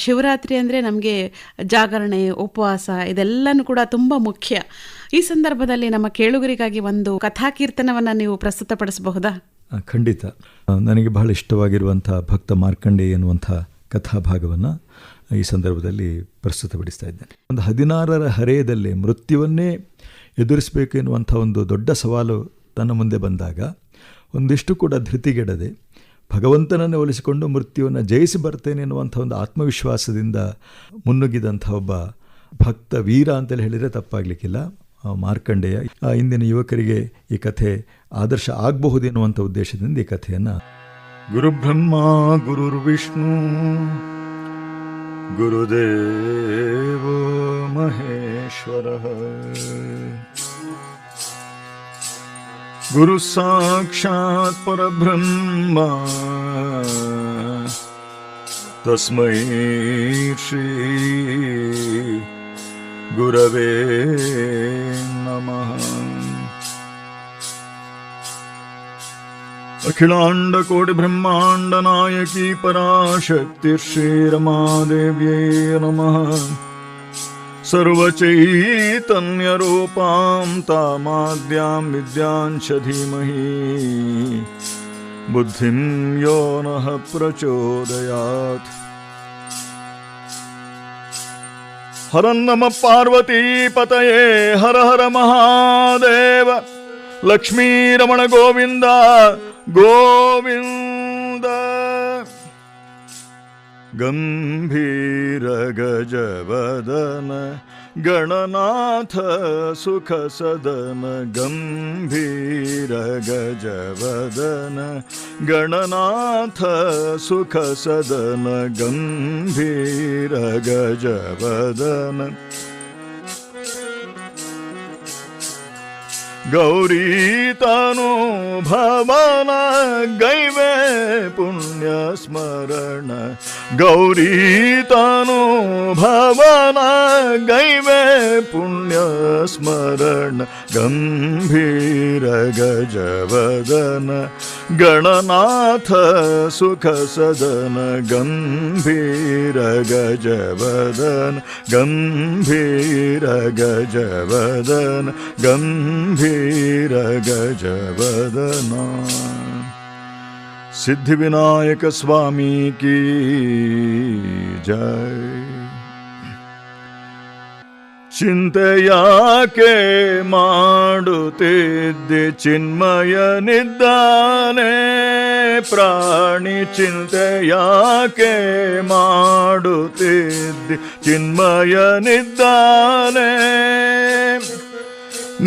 ಶಿವರಾತ್ರಿ ಅಂದರೆ ನಮಗೆ ಜಾಗರಣೆ, ಉಪವಾಸ ಇದೆಲ್ಲನೂ ಕೂಡ ತುಂಬ ಮುಖ್ಯ. ಈ ಸಂದರ್ಭದಲ್ಲಿ ನಮ್ಮ ಕೇಳುಗರಿಗಾಗಿ ಒಂದು ಕಥಾಕೀರ್ತನವನ್ನು ನೀವು ಪ್ರಸ್ತುತಪಡಿಸಬಹುದಾ? ಖಂಡಿತ. ನನಗೆ ಬಹಳ ಇಷ್ಟವಾಗಿರುವಂಥ ಭಕ್ತ ಮಾರ್ಕಂಡೇಯ ಎನ್ನುವಂಥ ಕಥಾಭಾಗವನ್ನು ಈ ಸಂದರ್ಭದಲ್ಲಿ ಪ್ರಸ್ತುತಪಡಿಸ್ತಾ ಇದ್ದೇನೆ. ಒಂದು 16ರ ಹರೆಯದಲ್ಲೇ ಮೃತ್ಯುವನ್ನೇ ಎದುರಿಸಬೇಕು ಎನ್ನುವಂಥ ಒಂದು ದೊಡ್ಡ ಸವಾಲು ತನ್ನ ಮುಂದೆ ಬಂದಾಗ ಒಂದಿಷ್ಟು ಕೂಡ ಧೃತಿಗೆಡದೆ ಭಗವಂತನನ್ನೇ ಒಲಿಸಿಕೊಂಡು ಮೃತ್ಯುವನ್ನು ಜಯಿಸಿ ಬರ್ತೇನೆ ಎನ್ನುವಂಥ ಒಂದು ಆತ್ಮವಿಶ್ವಾಸದಿಂದ ಮುನ್ನುಗ್ಗಿದಂಥ ಒಬ್ಬ ಭಕ್ತ ವೀರ ಅಂತೇಳಿ ಹೇಳಿದರೆ ತಪ್ಪಾಗಲಿಕ್ಕಿಲ್ಲ ಮಾರ್ಕಂಡೇಯ. ಇಂದಿನ ಯುವಕರಿಗೆ ಈ ಕಥೆ ಆದರ್ಶ ಆಗಬಹುದು ಎನ್ನುವಂಥ ಉದ್ದೇಶದಿಂದ ಈ ಕಥೆಯನ್ನು ಗುರುಬ್ರಹ್ಮ ಗುರುರ್ವಿಷ್ಣು ಗುರುದೇವೋ ಮಹೇಶ್ವರಃ ಗುರು ಸಾಕ್ಷಾತ್ ಪರಬ್ರಹ್ಮ ತಸ್ಮೈ ಶ್ರೀ ಗುರವೇ ನಮಃ. ಅಖಿಲಾಂಡ ಕೋಟಿ ಬ್ರಹ್ಮಾಂಡ ನಾಯಕಿ ಪರಾಶಕ್ತಿ ಶ್ರೀ ರಮಾದೇವ್ಯೈ ನಮಃ. ಸರ್ವಚೈತನ್ಯ ರೂಪಾಂ ತಾಮಾದ್ಯಾಂ ವಿದ್ಯಾಂಚ ಧೀಮಹಿ ಬುದ್ಧಿಂ ಯೋ ನಃ ಪ್ರಚೋದಯಾತ್. ಹರ ನಮ ಪಾರ್ವತೀ ಪತಯೇ ಹರ ಹರ ಮಹಾದೇವ. ಲಕ್ಷ್ಮೀ ರಮಣ ಗೋವಿಂದ ಗೋವಿಂದ. ಗಂಭೀರ ಗಜವದನ ಗಣನಾಥ ಸುಖ ಸದನ. ಗಂಭೀರ ಗಜವದನ ಗಣನಾಥ ಸುಖ ಸದನ. ಗಂಭೀರ ಗಜವದನ ಗೌರೀ ತನು ಭವನ ಗೈವೆ ಪುಣ್ಯ ಸ್ಮರಣ. ಗೌರೀ ತನು ಭವನ ಗೈವೆ ಪುಣ್ಯ ಸ್ಮರಣ. ಗಂಭೀರ ಗಜವದನ ಗಣನಾಥ ಸುಖ ಸದನ. ಗಂಭೀರ ಗಜವದನ ಗಂಭೀರ ಗಜವದನ ಗಂಭೀರ ಗಜವದನ. ಸಿದ್ಧಿವಿನಾಯಕ ಸ್ವಾಮಿ ಕೀ ಜೈ. ಚಿಂತೆಯಾಕೆ ಮಾಡುತ್ತಿದ್ದೆ ಚಿನ್ಮಯನಿದ್ದಾನೆ ಪ್ರಾಣಿ. ಚಿಂತೆಯಾಕೆ ಮಾಡುತ್ತಿದ್ದೆ ಚಿನ್ಮಯನಿದ್ದಾನೆ.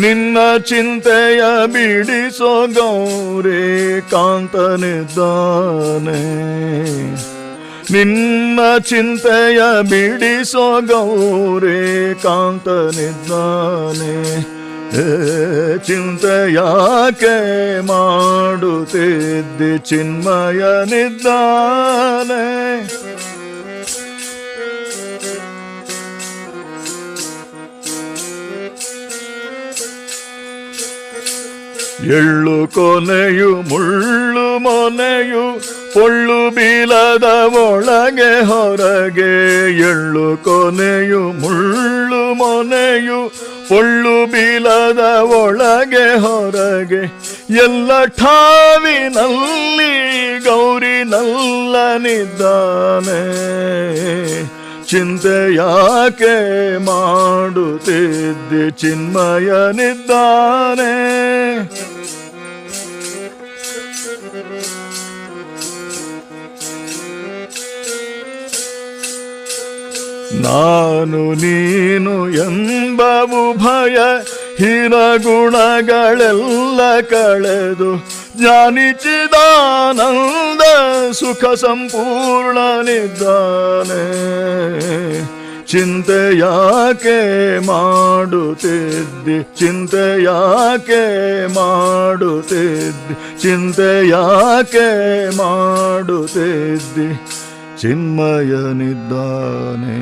ನಿನ್ನ ಚಿಂತೆಯ ಬಿಡಿಸೋ ಗೌರಿ ಕಾಂತನಿದ್ದಾನೆ. ನಿನ್ನ ಚಿಂತೆಯ ಬಿಡಿಸೋ ಗೌರಿ ಕಾಂತನಿದ್ದಾನೆ. ಚಿಂತೆಯಾಕೆ ಮಾಡುತ್ತಿದ್ದೆ ಚಿನ್ಮಯನಿದ್ದಾನೆ. ಎಳ್ಳು ಕೊನೆಯು ಮುಳ್ಳು ಮೊನೆಯು ಪೊಳ್ಳು ಬೀಲದ ಒಳಗೆ ಹೊರಗೆ. ಎಳ್ಳು ಕೊನೆಯು ಮುಳ್ಳು ಮೊನೆಯು ಪೊಳ್ಳು ಬೀಲದ ಒಳಗೆ ಹೊರಗೆ. ಎಲ್ಲ ಠಾವಿನಲ್ಲಿ ಗೌರಿ ನಲ್ಲನಿದ್ದಾನೆ. ಚಿಂತೆಯಾಕೆ ಮಾಡುತ್ತಿದ್ದೆ ಚಿನ್ಮಯನಿದ್ದಾನೆ. ನಾನು ನೀನು ಎಂಬ ಉಭಯ ಹೀನಗುಣಗಳೆಲ್ಲ ಕಳೆದು ಜ್ಞಾನಿಚಿದಾನಂದ ಸುಖ ಸಂಪೂರ್ಣನಿದ್ದಾನೆ. ಚಿಂತೆಯಾಕೆ ಮಾಡುತ್ತಿದ್ದಿ ಚಿಂತೆಯಾಕೆ ಮಾಡುತ್ತಿದ್ದಿ ಚಿಂತೆಯಾಕೆ ಮಾಡುತ್ತಿದ್ದಿ ಚಿನ್ಮಯನಿದ್ದಾನೆ.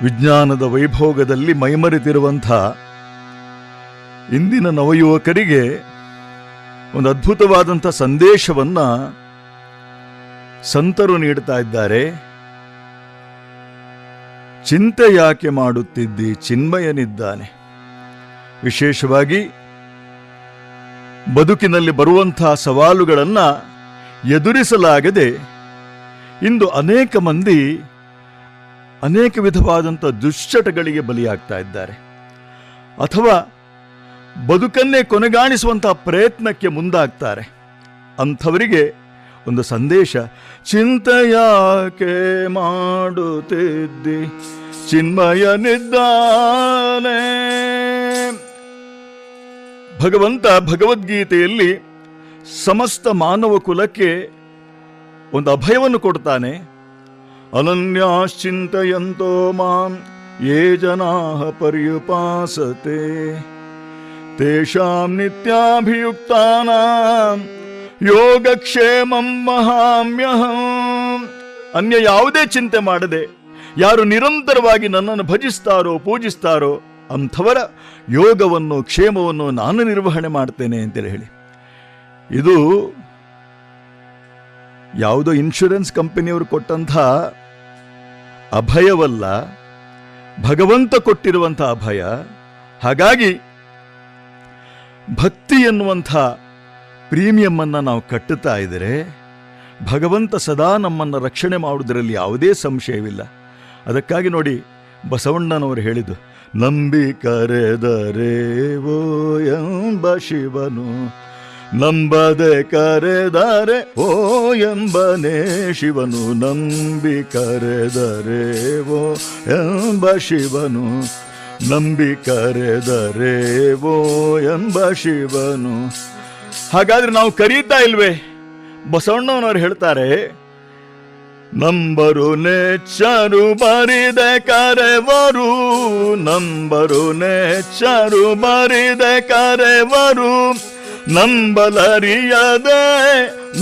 ವಿಜ್ಞಾನದ ವೈಭೋಗದಲ್ಲಿ ಮೈಮರೆತಿರುವಂಥ ಇಂದಿನ ನವಯುವಕರಿಗೆ ಒಂದು ಅದ್ಭುತವಾದಂಥ ಸಂದೇಶವನ್ನ ಸಂತರು ನೀಡ್ತಾ ಇದ್ದಾರೆ. ಚಿಂತೆ ಯಾಕೆ ಮಾಡುತ್ತಿದ್ದಿ, ಚಿನ್ಮಯನಿದ್ದಾನೆ. ವಿಶೇಷವಾಗಿ ಬದುಕಿನಲ್ಲಿ ಬರುವಂತಹ ಸವಾಲುಗಳನ್ನು ಎದುರಿಸಲಾಗದೆ ಇಂದು ಅನೇಕ ಮಂದಿ ಅನೇಕ ವಿಧವಾದಂಥ ದುಶ್ಚಟಗಳಿಗೆ ಬಲಿಯಾಗ್ತಾ ಇದ್ದಾರೆ, ಅಥವಾ ಬದುಕನ್ನೇ ಕೊನೆಗಾಣಿಸುವಂತಹ ಪ್ರಯತ್ನಕ್ಕೆ ಮುಂದಾಗ್ತಾರೆ. ಅಂಥವರಿಗೆ ಒಂದು ಸಂದೇಶ, ಚಿಂತೆಯಾಕೆ ಮಾಡುತ್ತಿದ್ದಿ, ಚಿನ್ಮಯನಿದ್ದಾನೆ. ಭಗವಂತ ಭಗವದ್ಗೀತೆಯಲ್ಲಿ ಸಮಸ್ತ ಮಾನವ ಕುಲಕ್ಕೆ ಒಂದು ಅಭಯವನ್ನು ಕೊಡ್ತಾನೆ. ಅನನ್ಯಾಶ್ಚಿಂತಯಂತೋ ಮಾಂ ಯೇ ಜನಾಃ ಪರ್ಯುಪಾಸತೆ ತೇಷಾಂ ನಿತ್ಯಾಭಿಯುಕ್ತಾನಾಂ ಯೋಗಕ್ಷೇಮಂ ವಹಾಮ್ಯಹಂ. ಅನ್ಯ ಯಾವುದೇ ಚಿಂತೆ ಮಾಡದೆ ಯಾರು ನಿರಂತರವಾಗಿ ನನ್ನನ್ನು ಭಜಿಸ್ತಾರೋ ಪೂಜಿಸ್ತಾರೋ ಅಂಥವರ ಯೋಗವನ್ನು ಕ್ಷೇಮವನ್ನು ನಾನು ನಿರ್ವಹಣೆ ಮಾಡ್ತೇನೆ ಅಂತೇಳಿ ಹೇಳಿ. ಇದು ಯಾವುದೋ ಇನ್ಶೂರೆನ್ಸ್ ಕಂಪನಿಯವರು ಕೊಟ್ಟಂಥ ಅಭಯವಲ್ಲ, ಭಗವಂತ ಕೊಟ್ಟಿರುವಂಥ ಅಭಯ. ಹಾಗಾಗಿ ಭಕ್ತಿ ಎನ್ನುವಂಥ ಪ್ರೀಮಿಯಂ ಅನ್ನು ನಾವು ಕಟ್ಟುತ್ತಾ ಇದ್ದರೆ ಭಗವಂತ ಸದಾ ನಮ್ಮನ್ನು ರಕ್ಷಣೆ ಮಾಡುವುದರಲ್ಲಿ ಯಾವುದೇ ಸಂಶಯವಿಲ್ಲ. ಅದಕ್ಕಾಗಿ ನೋಡಿ ಬಸವಣ್ಣನವರು ಹೇಳಿದ್ದು, ನಂಬಿ ಕರೆದರೇವೋ ಎಂಬ ಶಿವನು, ನಂಬದೆ ಕರೆದರೆ ಓ ಎಂಬನೇ ಶಿವನು. ನಂಬಿ ಕರೆದರೇವೋ ಎಂಬ ಶಿವನು, ನಂಬಿ ಕರೆದರೇವೋ ಎಂಬ ಶಿವನು. ಹಾಗಾದ್ರೆ ನಾವು ಕರೀತಾ ಇಲ್ವೇ? ಬಸವಣ್ಣನವರು ಹೇಳ್ತಾರೆ, ನಂಬರು ನೆಚ್ಚರು ಬರಿದೆ ಕರೆವರು, ನಂಬರು ನೆಚ್ಚರು ಬರಿದೆ ಕರೆವರು, ನಂಬಲರಿಯದೆ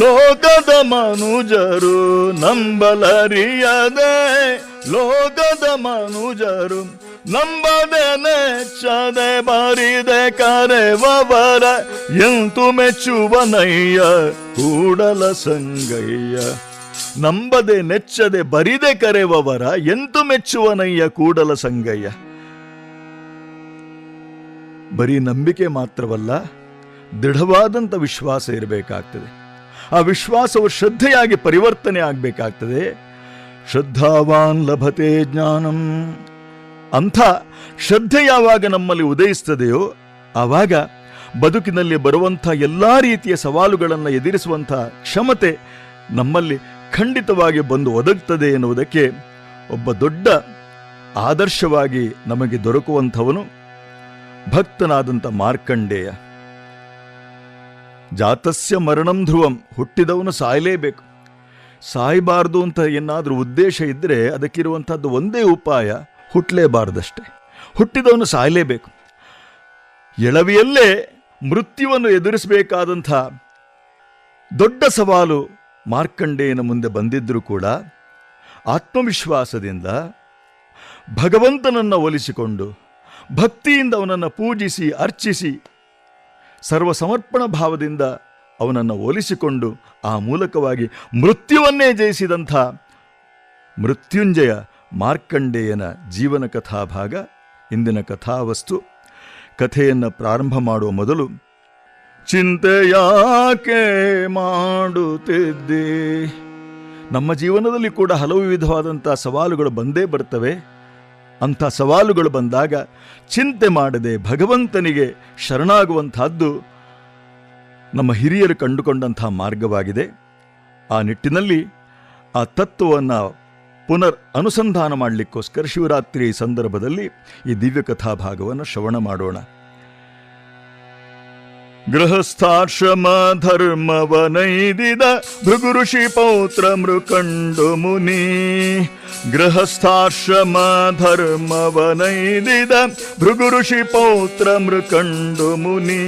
ಲೋಕದ ಮನುಜರು, ನಂಬಲರಿಯದೆ ಲೋಕದ ಮನುಜರು, ನಂಬದೆ ನೆಚ್ಚದೆ ಬರಿದೆ ಕರೆವವರ ಎಂತು ಮೆಚ್ಚುವನಯ್ಯ ಕೂಡಲ ಸಂಗಯ್ಯ. ನಂಬದೆ ನೆಚ್ಚದೆ ಬರಿದೆ ಕರೆವವರ ಎಂತು ಮೆಚ್ಚುವನಯ್ಯ ಕೂಡಲ ಸಂಗಯ್ಯ. ಬರೀ ನಂಬಿಕೆ ಮಾತ್ರವಲ್ಲ, ದೃಢವಾದಂಥ ವಿಶ್ವಾಸ ಇರಬೇಕಾಗ್ತದೆ. ಆ ವಿಶ್ವಾಸವು ಶ್ರದ್ಧೆಯಾಗಿ ಪರಿವರ್ತನೆ ಆಗಬೇಕಾಗ್ತದೆ. ಶ್ರದ್ಧಾವಾನ್ ಲಭತೆ ಜ್ಞಾನಂ. ಅಂಥ ಶ್ರದ್ಧೆ ಯಾವಾಗ ನಮ್ಮಲ್ಲಿ ಉದಯಿಸ್ತದೆಯೋ ಆವಾಗ ಬದುಕಿನಲ್ಲಿ ಬರುವಂಥ ಎಲ್ಲ ರೀತಿಯ ಸವಾಲುಗಳನ್ನು ಎದುರಿಸುವಂಥ ಕ್ಷಮತೆ ನಮ್ಮಲ್ಲಿ ಖಂಡಿತವಾಗಿ ಬಂದು ಒದಗ್ತದೆ ಎನ್ನುವುದಕ್ಕೆ ಒಬ್ಬ ದೊಡ್ಡ ಆದರ್ಶವಾಗಿ ನಮಗೆ ದೊರಕುವಂಥವನು ಭಕ್ತನಾದಂಥ ಮಾರ್ಕಂಡೇಯ. ಜಾತಸ್ಯ ಮರಣಂ ಧ್ರುವಂ. ಹುಟ್ಟಿದವನು ಸಾಯಲೇಬೇಕು. ಸಾಯಬಾರ್ದು ಅಂತ ಏನಾದರೂ ಉದ್ದೇಶ ಇದ್ದರೆ ಅದಕ್ಕಿರುವಂಥದ್ದು ಒಂದೇ ಉಪಾಯ, ಹುಟ್ಟಲೇಬಾರ್ದಷ್ಟೆ. ಹುಟ್ಟಿದವನು ಸಾಯಲೇಬೇಕು. ಎಳವಿಯಲ್ಲೇ ಮೃತ್ಯುವನ್ನು ಎದುರಿಸಬೇಕಾದಂಥ ದೊಡ್ಡ ಸವಾಲು ಮಾರ್ಕಂಡೇಯನ ಮುಂದೆ ಬಂದಿದ್ದರೂ ಕೂಡ ಆತ್ಮವಿಶ್ವಾಸದಿಂದ ಭಗವಂತನನ್ನು ಒಲಿಸಿಕೊಂಡು ಭಕ್ತಿಯಿಂದ ಅವನನ್ನು ಪೂಜಿಸಿ ಅರ್ಚಿಸಿ ಸರ್ವ ಸಮರ್ಪಣ ಭಾವದಿಂದ ಅವನನ್ನು ಒಲಿಸಿಕೊಂಡು ಆ ಮೂಲಕವಾಗಿ ಮೃತ್ಯುವನ್ನೇ ಜಯಿಸಿದಂಥ ಮೃತ್ಯುಂಜಯ ಮಾರ್ಕಂಡೇಯನ ಜೀವನ ಕಥಾಭಾಗ ಇಂದಿನ ಕಥಾವಸ್ತು. ಕಥೆಯನ್ನು ಪ್ರಾರಂಭ ಮಾಡುವ ಮೊದಲು, ಚಿಂತೆ ಯಾಕೆ ಮಾಡುತ್ತಿದ್ದಿ. ನಮ್ಮ ಜೀವನದಲ್ಲಿ ಕೂಡ ಹಲವು ವಿಧವಾದಂಥ ಸವಾಲುಗಳು ಬಂದೇ ಬರ್ತವೆ. ಅಂಥ ಸವಾಲುಗಳು ಬಂದಾಗ ಚಿಂತೆ ಮಾಡದೆ ಭಗವಂತನಿಗೆ ಶರಣಾಗುವಂತಹದ್ದು ನಮ್ಮ ಹಿರಿಯರು ಕಂಡುಕೊಂಡಂಥ ಮಾರ್ಗವಾಗಿದೆ. ಆ ನಿಟ್ಟಿನಲ್ಲಿ ಆ ತತ್ವವನ್ನು ಪುನರ್ ಅನುಸಂಧಾನ ಮಾಡಲಿಕ್ಕೋಸ್ಕರ ಶಿವರಾತ್ರಿ ಸಂದರ್ಭದಲ್ಲಿ ಈ ದಿವ್ಯ ಕಥಾಭಾಗವನ್ನು ಶ್ರವಣ ಮಾಡೋಣ. ಗೃಹಸ್ಥಾಶ್ರಮ ಧರ್ಮವನೈದಿದ ಭೃಗು ಋಷಿ ಪೌತ್ರ ಮೃಕಂಡು ಮುನಿ. ಗೃಹಸ್ಥಾಶ್ರಮ ಧರ್ಮವನೈದಿದ ಭೃಗು ಋಷಿ ಪೌತ್ರ ಮೃಕಂಡು ಮುನಿ.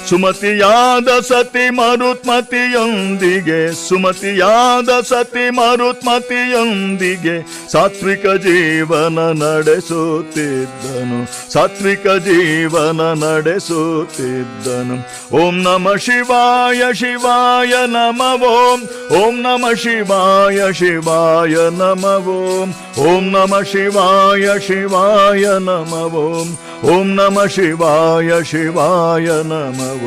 ಸುಮತಿಯಾದ ಸತಿ ಮರುತ್ಮತಿಯೊಂದಿಗೆ, ಸುಮತಿಯಾದ ಸತಿ ಮರುತ್ಮತಿಯೊಂದಿಗೆ ಸಾತ್ವಿಕ ಜೀವನ ನಡೆಸುತ್ತಿದ್ದನು, ಸಾತ್ವಿಕ ಜೀವನ ನಡೆಸುತ್ತಿದ್ದನು. ಓಂ ನಮ ಶಿವಾಯ ಶಿವಾಯ ನಮಃ ಓಂ, ಓಂ ನಮ ಶಿವಾಯ ಶಿವಾಯ ನಮಃ ಓಂ, ಓಂ ನಮ ಶಿವಾಯ ಶಿವಾಯ ನಮಃ ಓಂ, ಓಂ ನಮ ಶಿವಾಯ ಶಿವಾಯ ನಮಃ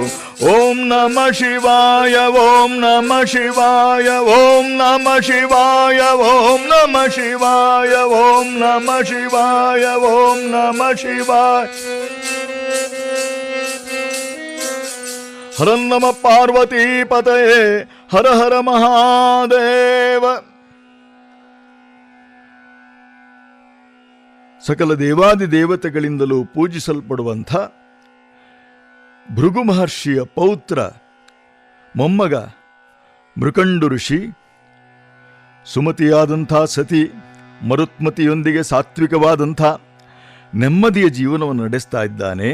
ಓಂ ನಮ ಶಿವಾಯ, ಓಂ ನಮ ಶಿವಾಯ, ಓಂ ನಮ ಶಿವಾಯ, ಓಂ ನಮ ಶಿವಾಯ, ಓಂ ನಮ ಶಿವಾಯ, ಓಂ ನಮ ಶಿವಾಯ. ಹರ ನಮ ಪಾರ್ವತೀಪತಯೇ, ಹರ ಹರ ಮಹಾದೇವ. ಸಕಲ ದೇವಾದಿ ದೇವತೆಗಳಿಂದಲೂ ಪೂಜಿಸಲ್ಪಡುವಂಥ ಭೃಗು ಮಹರ್ಷಿಯ ಪೌತ್ರ ಮೊಮ್ಮಗ ಮೃಕಂಡು ಋಷಿ ಸುಮತಿಯಾದಂಥ ಸತಿ ಮರುತ್ಮತಿಯೊಂದಿಗೆ ಸಾತ್ವಿಕವಾದಂಥ ನೆಮ್ಮದಿಯ ಜೀವನವನ್ನು ನಡೆಸ್ತಾ ಇದ್ದಾನೆ.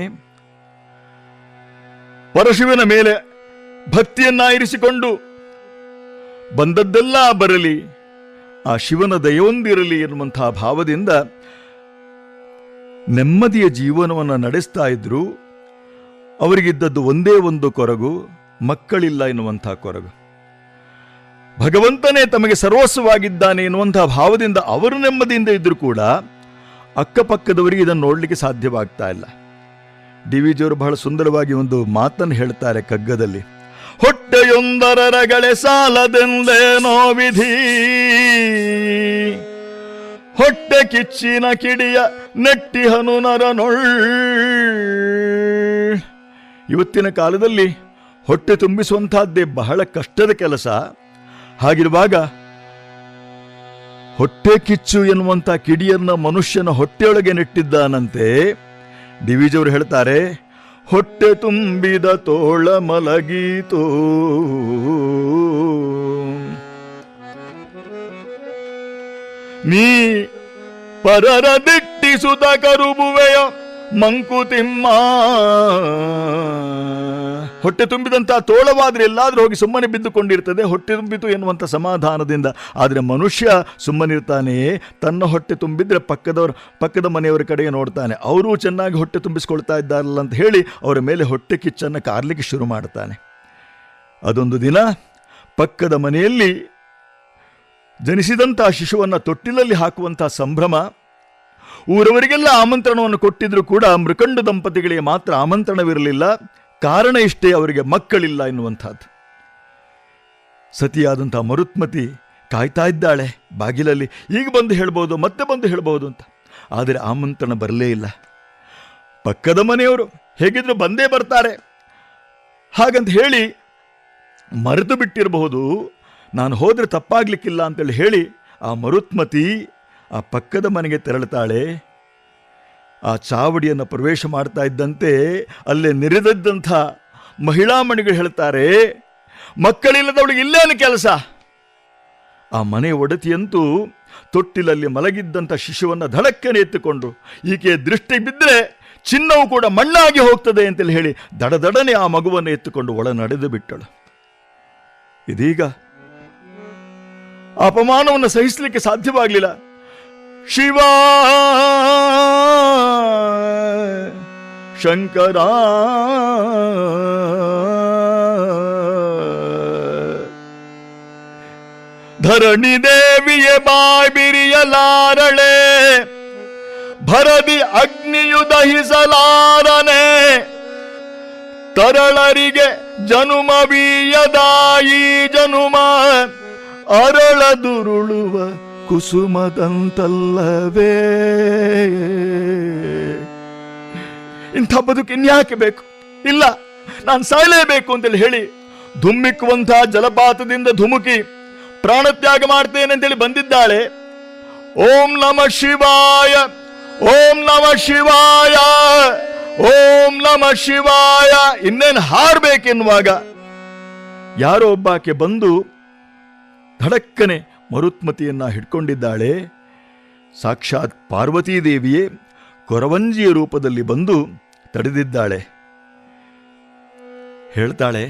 ಪರಶಿವನ ಮೇಲೆ ಭಕ್ತಿಯನ್ನ ಇರಿಸಿಕೊಂಡು ಬಂದದ್ದೆಲ್ಲ ಬರಲಿ, ಆ ಶಿವನ ದಯೊಂದಿರಲಿ ಎನ್ನುವಂತಹ ಭಾವದಿಂದ ನೆಮ್ಮದಿಯ ಜೀವನವನ್ನು ನಡೆಸ್ತಾ ಇದ್ರು. ಅವರಿಗಿದ್ದದ್ದು ಒಂದೇ ಒಂದು ಕೊರಗು, ಮಕ್ಕಳಿಲ್ಲ ಎನ್ನುವಂಥ ಕೊರಗು. ಭಗವಂತನೇ ತಮಗೆ ಸರ್ವಸ್ವವಾಗಿದ್ದಾನೆ ಎನ್ನುವಂತಹ ಭಾವದಿಂದ ಅವರು ನೆಮ್ಮದಿಯಿಂದ ಇದ್ರೂ ಕೂಡ ಅಕ್ಕಪಕ್ಕದವರಿಗೆ ಇದನ್ನು ನೋಡಲಿಕ್ಕೆ ಸಾಧ್ಯವಾಗ್ತಾ ಇಲ್ಲ. ಡಿ ವಿ ಜಿಯವರು ಬಹಳ ಸುಂದರವಾಗಿ ಒಂದು ಮಾತನ್ನು ಹೇಳ್ತಾರೆ ಕಗ್ಗದಲ್ಲಿ. ಹೊಟ್ಟೆಯೊಂದರ ರಗಳೆ ಸಾಲದೆಂದೇನೋ ವಿಧಿ, ಹೊಟ್ಟೆ ಕಿಚ್ಚಿನ ಕಿಡಿಯ ನೆಟ್ಟಿಹನು ನರನೊಳ್. ಇವತ್ತಿನ ಕಾಲದಲ್ಲಿ ಹೊಟ್ಟೆ ತುಂಬಿಸುವಂತಹದ್ದೇ ಬಹಳ ಕಷ್ಟದ ಕೆಲಸ. ಹಾಗಿರುವಾಗ ಹೊಟ್ಟೆ ಕಿಚ್ಚು ಎನ್ನುವಂಥ ಕಿಡಿಯನ್ನ ಮನುಷ್ಯನ ಹೊಟ್ಟೆಯೊಳಗೆ ನೆಟ್ಟಿದ್ದಾನಂತೆ. ಡಿ ವಿ ಜಿಯವರು ಹೇಳ್ತಾರೆ, ಹೊಟ್ಟೆ ತುಂಬಿದ ತೋಳ ಮಲಗೀತೋ, ನೀ ಪರರ ದಿಟ್ಟಿಸುತ್ತ ಕರುಬುವೆಯ ಮಂಕುತಿಮ್ಮ. ಹೊಟ್ಟೆ ತುಂಬಿದಂಥ ತೋಳವಾದ್ರೆ ಎಲ್ಲಾದ್ರೂ ಹೋಗಿ ಸುಮ್ಮನೆ ಬಿದ್ದುಕೊಂಡಿರ್ತದೆ, ಹೊಟ್ಟೆ ತುಂಬಿತು ಎನ್ನುವಂಥ ಸಮಾಧಾನದಿಂದ. ಆದರೆ ಮನುಷ್ಯ ಸುಮ್ಮನಿರ್ತಾನೆ, ತನ್ನ ಹೊಟ್ಟೆ ತುಂಬಿದ್ರೆ ಪಕ್ಕದ ಮನೆಯವರ ಕಡೆಗೆ ನೋಡ್ತಾನೆ, ಅವರೂ ಚೆನ್ನಾಗಿ ಹೊಟ್ಟೆ ತುಂಬಿಸ್ಕೊಳ್ತಾ ಇದ್ದಾರಲ್ಲ ಅಂತ ಹೇಳಿ ಅವರ ಮೇಲೆ ಹೊಟ್ಟೆ ಕಿಚ್ಚನ್ನು ಕಾರ್ಲಿಕ್ಕೆ ಶುರು ಮಾಡ್ತಾನೆ. ಅದೊಂದು ದಿನ ಪಕ್ಕದ ಮನೆಯಲ್ಲಿ ಜನಿಸಿದಂಥ ಶಿಶುವನ್ನು ತೊಟ್ಟಿಲಲ್ಲಿ ಹಾಕುವಂಥ ಸಂಭ್ರಮ. ಊರವರಿಗೆಲ್ಲ ಆಮಂತ್ರಣವನ್ನು ಕೊಟ್ಟಿದ್ರು ಕೂಡ ಮೃಕಂಡು ದಂಪತಿಗಳಿಗೆ ಮಾತ್ರ ಆಮಂತ್ರಣವಿರಲಿಲ್ಲ. ಕಾರಣ ಇಷ್ಟೇ, ಅವರಿಗೆ ಮಕ್ಕಳಿಲ್ಲ ಎನ್ನುವಂಥದ್ದು. ಸತಿಯಾದಂಥ ಮರುತ್ಮತಿ ಕಾಯ್ತಾ ಇದ್ದಾಳೆ ಬಾಗಿಲಲ್ಲಿ, ಈಗ ಬಂದು ಹೇಳ್ಬೋದು, ಮತ್ತೆ ಬಂದು ಹೇಳ್ಬೋದು ಅಂತ. ಆದರೆ ಆಮಂತ್ರಣ ಬರಲೇ ಇಲ್ಲ. ಪಕ್ಕದ ಮನೆಯವರು ಹೇಗಿದ್ರು ಬಂದೇ ಬರ್ತಾರೆ ಹಾಗಂತ ಹೇಳಿ ಮರೆತು ಬಿಟ್ಟಿರಬಹುದು, ನಾನು ಹೋದರೆ ತಪ್ಪಾಗ್ಲಿಕ್ಕಿಲ್ಲ ಅಂತೇಳಿ ಹೇಳಿ ಆ ಮರುತ್ಮತಿ ಆ ಪಕ್ಕದ ಮನೆಗೆ ತೆರಳುತ್ತಾಳೆ. ಆ ಚಾವಡಿಯನ್ನು ಪ್ರವೇಶ ಮಾಡ್ತಾ ಇದ್ದಂತೆ ಅಲ್ಲೇ ನೆರೆದಿದ್ದಂಥ ಮಹಿಳಾ ಮಣಿಗಳು ಹೇಳ್ತಾರೆ, ಮಕ್ಕಳಿಲ್ಲದವಳಿಗೆ ಇಲ್ಲೇನು ಕೆಲಸ? ಆ ಮನೆ ಒಡತಿಯಂತೂ ತೊಟ್ಟಿಲಲ್ಲಿ ಮಲಗಿದ್ದಂಥ ಶಿಶುವನ್ನು ಧಡಕ್ಕನೆ ಎತ್ತಿಕೊಂಡು, ಈಕೆ ದೃಷ್ಟಿಗೆ ಬಿದ್ದರೆ ಚಿನ್ನವು ಕೂಡ ಮಣ್ಣಾಗಿ ಹೋಗ್ತದೆ ಅಂತೇಳಿ ಹೇಳಿ ದಡದಡನೆ ಆ ಮಗುವನ್ನು ಎತ್ತುಕೊಂಡು ಒಳ ನಡೆದು ಬಿಟ್ಟಳು. ಇದೀಗ ಅಪಮಾನವನ್ನು ಸಹಿಸಲಿಕ್ಕೆ ಸಾಧ್ಯವಾಗಲಿಲ್ಲ. ಶಿವ ಶಂಕರ ಧರಣಿ ದೇವಿಯೇ ಬಾಯ್ ಬಿರಿಯಲಾರಳೆ, ಭರದಿ ಅಗ್ನಿಯು ದಹಿಸಲಾರನೆ, ತರಳರಿಗೆ ಜನುಮವೀಯದಾಯಿ ಜನುಮ ಅರಳದುರುಳುವ ಕುಸುಮದಂತಲ್ಲವೇ. ಇಂಥ ಬದುಕು ಇನ್ಯಾಕೆ ಬೇಕು? ಇಲ್ಲ, ನಾನು ಸಾಯಲೇಬೇಕು ಅಂತೇಳಿ ಹೇಳಿ ಧುಮ್ಮಿಕ್ಕುವಂತಹ ಜಲಪಾತದಿಂದ ಧುಮುಕಿ ಪ್ರಾಣತ್ಯಾಗ ಮಾಡ್ತೇನೆ ಅಂತೇಳಿ ಬಂದಿದ್ದಾಳೆ. ಓಂ ನಮ ಶಿವಾಯ, ಓಂ ನಮ ಶಿವಾಯ, ಓಂ ನಮ ಶಿವಾಯ ಇನ್ನೇನು ಹಾರಬೇಕೆನ್ನುವಾಗ ಯಾರೋ ಒಬ್ಬಾಕೆ ಬಂದು ಧಡಕ್ಕನೆ ಮರುತ್ಮತಿಯನ್ನ ಹಿಡ್ಕೊಂಡಿದ್ದಾಳೆ. ಸಾಕ್ಷಾತ್ ಪಾರ್ವತೀ ದೇವಿಯೇ ಕೊರವಂಜಿಯ ರೂಪದಲ್ಲಿ ಬಂದು ತಡೆದಿದ್ದಾಳೆ. ಹೇಳ್ತಾಳೆ,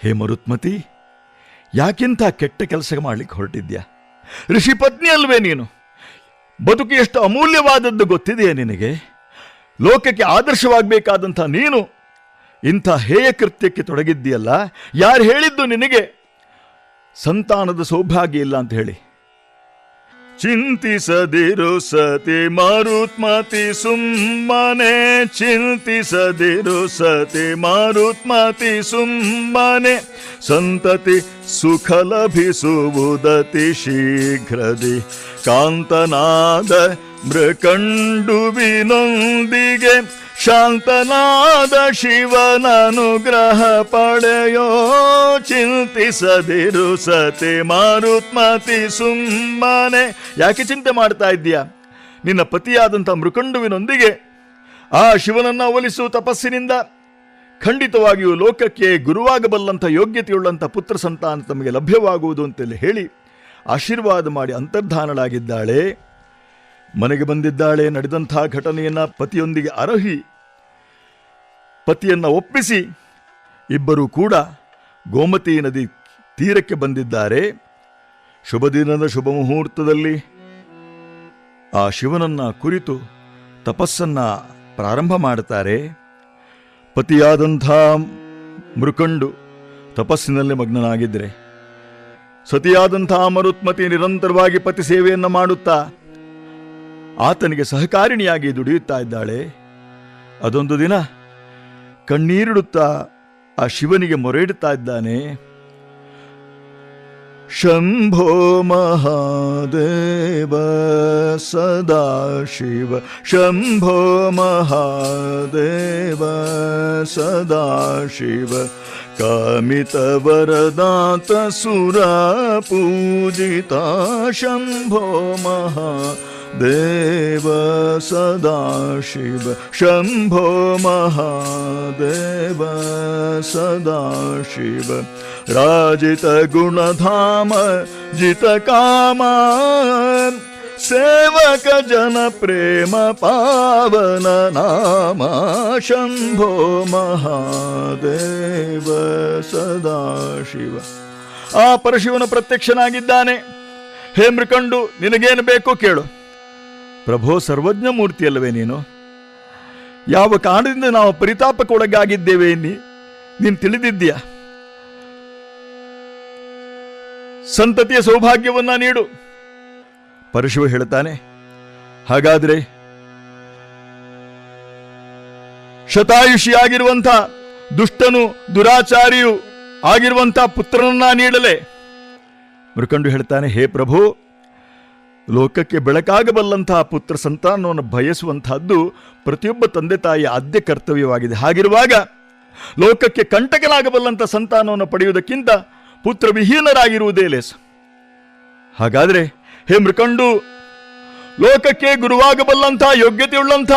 ಹೇ ಮರುತ್ಮತಿ, ಯಾಕಿಂತ ಕೆಟ್ಟ ಕೆಲಸ ಮಾಡ್ಲಿಕ್ಕೆ ಹೊರಟಿದ್ಯಾ? ಋಷಿ ಪತ್ನಿ ಅಲ್ವೇ ನೀನು? ಬದುಕು ಎಷ್ಟು ಅಮೂಲ್ಯವಾದದ್ದು ಗೊತ್ತಿದೆಯೇ ನಿನಗೆ? ಲೋಕಕ್ಕೆ ಆದರ್ಶವಾಗಬೇಕಾದಂಥ ನೀನು ಇಂಥ ಹೇಯ ಕೃತ್ಯಕ್ಕೆ ತೊಡಗಿದ್ದೀಯಲ್ಲ. ಯಾರು ಹೇಳಿದ್ದು ನಿನಗೆ ಸಂತಾನದ ಸೌಭಾಗ್ಯ ಇಲ್ಲ ಅಂತ ಹೇಳಿ? ಚಿಂತಿಸದಿರು ಸತಿ ಮರುತ್ಮತಿ ಸುಮ್ಮನೆ, ಚಿಂತಿಸದಿರು ಸತಿ ಮರುತ್ಮತಿ ಸುಮ್ಮನೆ, ಸಂತತಿ ಸುಖ ಲಭಿಸುವುದತಿ ಶೀಘ್ರದಿ, ಕಾಂತನಾದ ಮೃಕಂಡುವಿನೊಂದಿಗೆ ಶಾಂತನಾದ ಶಿವನನುಗ್ರಹ ಪಡೆಯೋ. ಚಿಂತಿಸದಿರು ಸತಿ ಮಾರುತ್ಮತಿ ಸುಮ್ಮನೆ. ಯಾಕೆ ಚಿಂತೆ ಮಾಡ್ತಾ ಇದ್ದೀಯಾ? ನಿನ್ನ ಪತಿಯಾದಂಥ ಮೃಕಂಡುವಿನೊಂದಿಗೆ ಆ ಶಿವನನ್ನು ಒಲಿಸುವ ತಪಸ್ಸಿನಿಂದ ಖಂಡಿತವಾಗಿಯೂ ಲೋಕಕ್ಕೆ ಗುರುವಾಗಬಲ್ಲಂಥ ಯೋಗ್ಯತೆಯುಳ್ಳಂಥ ಪುತ್ರ ಸಂತಾನ ತಮಗೆ ಲಭ್ಯವಾಗುವುದು ಅಂತೇಳಿ ಹೇಳಿ ಆಶೀರ್ವಾದ ಮಾಡಿ ಅಂತರ್ಧಾನಳಾಗಿದ್ದಾಳೆ. ಮನೆಗೆ ಬಂದಿದ್ದಾಳೆ. ನಡೆದಂಥ ಘಟನೆಯನ್ನು ಪತಿಯೊಂದಿಗೆ ಅರಹಿ ಪತಿಯನ್ನು ಒಪ್ಪಿಸಿ ಇಬ್ಬರೂ ಕೂಡ ಗೋಮತಿ ನದಿ ತೀರಕ್ಕೆ ಬಂದಿದ್ದಾರೆ. ಶುಭ ದಿನದ ಶುಭ ಮುಹೂರ್ತದಲ್ಲಿ ಆ ಶಿವನನ್ನ ಕುರಿತು ತಪಸ್ಸನ್ನ ಪ್ರಾರಂಭ ಮಾಡುತ್ತಾರೆ. ಪತಿಯಾದಂಥ ಮೃಕಂಡು ತಪಸ್ಸಿನಲ್ಲಿ ಮಗ್ನನಾಗಿದ್ದರೆ, ಸತಿಯಾದಂಥ ಮರುತ್ಮತಿ ನಿರಂತರವಾಗಿ ಪತಿ ಸೇವೆಯನ್ನು ಮಾಡುತ್ತಾ ಆತನಿಗೆ ಸಹಕಾರಿಣಿಯಾಗಿ ದುಡಿಯುತ್ತಾ ಇದ್ದಾಳೆ. ಅದೊಂದು ದಿನ ಕಣ್ಣೀರಿಡುತ್ತಾ ಆ ಶಿವನಿಗೆ ಮೊರೆ ಇಡುತ್ತಾ ಇದ್ದಾನೆ. ಶಂಭೋ ಮಹಾದೇವ ಸದಾಶಿವ, ಶಂಭೋ ಮಹಾದೇವ ಸದಾಶಿವ, ಕಾಮಿತ ವರದಾತ ಸುರ ಪೂಜಿತ, ಶಂಭೋ ಮಹಾದೇವ ಸದಾಶಿವ, ಶಂಭೋ ಮಹಾದೇವ ಸದಾಶಿವ, ರಾಜಿತ ಗುಣಧಾಮ ಜಿತ ಕಾಮ, ಸೇವಕ ಜನ ಪ್ರೇಮ ಪಾವನ ನಾಮ, ಶಂಭೋ ಮಹಾದೇವ ಸದಾಶಿವ. ಆ ಪರಶಿವನ ಪ್ರತ್ಯಕ್ಷನಾಗಿದ್ದಾನೆ. ಹೇ ಮೃಕಂಡು, ನಿನಗೇನು ಬೇಕೋ ಕೇಳು. ಪ್ರಭೋ, ಸರ್ವಜ್ಞ ಮೂರ್ತಿಯಲ್ಲವೇ ನೀನು? ಯಾವ ಕಾರಣದಿಂದ ನಾವು ಪರಿತಾಪಕ್ಕೊಳಗಾಗಿದ್ದೇವೆ ನೀನು ತಿಳಿದಿದ್ದೀಯ? ಸಂತತಿಯ ಸೌಭಾಗ್ಯವನ್ನ ನೀಡು. ಪರಶಿವ ಹೇಳ್ತಾನೆ, ಹಾಗಾದ್ರೆ ಶತಾಯುಷಿಯಾಗಿರುವಂಥ ದುಷ್ಟನು ದುರಾಚಾರಿಯು ಆಗಿರುವಂಥ ಪುತ್ರನನ್ನ ನೀಡಲೇ? ಮೃಕಂಡು ಹೇಳ್ತಾನೆ, ಹೇ ಪ್ರಭು, ಲೋಕಕ್ಕೆ ಬೆಳಕಾಗಬಲ್ಲಂತಹ ಪುತ್ರ ಸಂತಾನವನ್ನು ಬಯಸುವಂತಹದ್ದು ಪ್ರತಿಯೊಬ್ಬ ತಂದೆ ತಾಯಿಯ ಆದ್ಯ ಕರ್ತವ್ಯವಾಗಿದೆ. ಹಾಗಿರುವಾಗ ಲೋಕಕ್ಕೆ ಕಂಟಕನಾಗಬಲ್ಲಂಥ ಸಂತಾನವನ್ನು ಪಡೆಯುವುದಕ್ಕಿಂತ ಪುತ್ರ ವಿಹೀನರಾಗಿರುವುದೇ ಲೇಸು. ಹಾಗಾದ್ರೆ ಹೇ ಮೃಕಂಡು, ಲೋಕಕ್ಕೆ ಗುರುವಾಗಬಲ್ಲಂಥ ಯೋಗ್ಯತೆಯುಳ್ಳಂಥ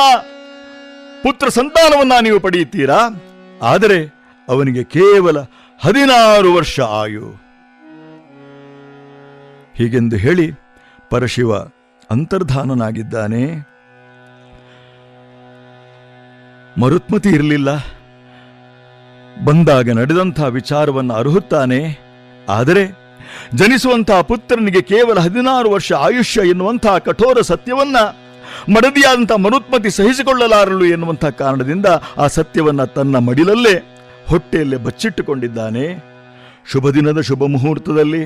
ಪುತ್ರ ಸಂತಾನವನ್ನ ನೀವು ಪಡೆಯುತ್ತೀರಾ? ಆದರೆ ಅವನಿಗೆ ಕೇವಲ 16 ವರ್ಷ ಆಯು. ಹೀಗೆಂದು ಹೇಳಿ ಪರಶಿವ ಅಂತರ್ಧಾನನಾಗಿದ್ದಾನೆ. ಮರುತ್ಮತಿ ಇರಲಿಲ್ಲ. ಬಂದಾಗ ನಡೆದಂಥ ವಿಚಾರವನ್ನು ಅರುಹುತ್ತಾನೆ. ಆದರೆ ಜನಿಸುವಂತಹ ಪುತ್ರನಿಗೆ ಕೇವಲ 16 ವರ್ಷ ಆಯುಷ್ಯ ಎನ್ನುವಂತಹ ಕಠೋರ ಸತ್ಯವನ್ನ ಮಡದಿಯಾದಂಥ ಮರುತ್ಮತಿ ಸಹಿಸಿಕೊಳ್ಳಲಾರಳು ಎನ್ನುವಂತಹ ಕಾರಣದಿಂದ ಆ ಸತ್ಯವನ್ನ ತನ್ನ ಮಡಿಲಲ್ಲೇ ಹೊಟ್ಟೆಯಲ್ಲೇ ಬಚ್ಚಿಟ್ಟುಕೊಂಡಿದ್ದಾನೆ. ಶುಭ ದಿನದ ಶುಭ ಮುಹೂರ್ತದಲ್ಲಿ